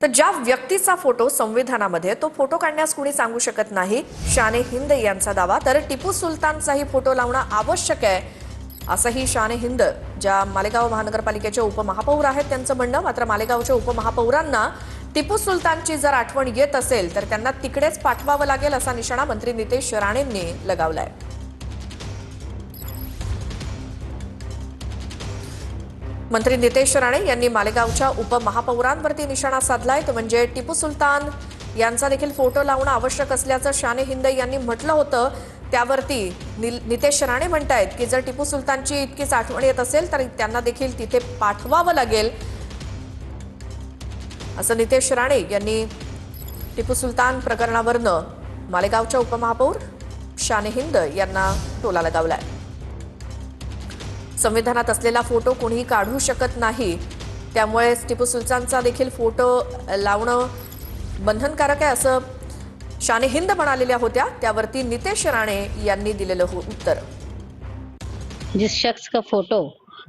तर ज्या व्यक्तीचा फोटो संविधानामध्ये तो फोटो काढण्यास कुणी सांगू शकत नाही, शान ए हिंद यांचा दावा. तर टिपू सुलतानचाही फोटो लावणं आवश्यक आहे असंही शान ए हिंद ज्या मालेगाव महानगरपालिकेचे उपमहापौर आहेत त्यांचं म्हणणं. मात्र मालेगावच्या उपमहापौरांना टिपू सुलतानची जर आठवण येत असेल तर त्यांना तिकडेच पाठवावं लागेल असा निशाणा मंत्री नितेश राणेंनी लगावलाय. मंत्री नितेश राणे यांनी मालेगावच्या उपमहापौरांवरती निशाणा साधलाय. तो म्हणजे टिपू सुलतान यांचा देखील फोटो लावणं आवश्यक असल्याचं शान ए हिंद यांनी म्हटलं होतं. त्यावरती नितेश राणे म्हणतायत की जर टिपू सुलतानची इतकीच आठवण येत असेल तर त्यांना देखील तिथे पाठवावं लागेल असं नितेश राणे यांनी टिपू सुलतान प्रकरणावरनं मालेगावच्या उपमहापौर शान ए हिंद यांना टोला लगावलाय. संविधानात असलेला फोटो कोणीही काढू शकत नाही, त्यामुळे टिपू सुलतानचा देखील फोटो लावणं बंधनकारक आहे असं शान ए हिंद म्हणालेल्या होत्या. त्यावरती नितेश राणे यांनी दिलेलं उत्तर. जिस शख्स का फोटो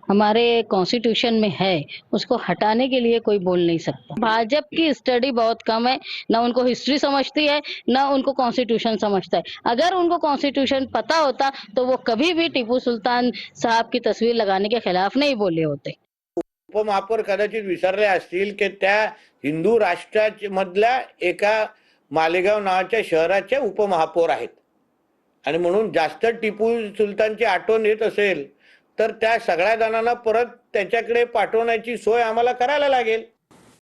हमारे कॉन्स्टिट्यूशन में है उसको हटाने के लिए कोई बोल नहीं सकता। भाजपा की स्टडी बहुत कम है, ना उनको हिस्ट्री समझती है ना उनको कॉन्स्टिट्यूशन समझता है। अगर उनको कॉन्स्टिट्यूशन पता होता तो वो कभी भी टिपू सुल्तान साहब की तस्वीर लगाने के खिलाफ नहीं बोले होते। उपमहापौर कदाचित विसरले असतील की त्या हिंदू राष्ट्राच्या मधल्या एका मालेगाव नावाच्या शहराचे उपमहापौर आहेत आणि म्हणून जास्त टिपू सुलतानची आठवण येत असेल तर त्या सगळ्या जणांना परत त्याच्याकडे पाठवण्याची सोय आम्हाला करायला लागेल.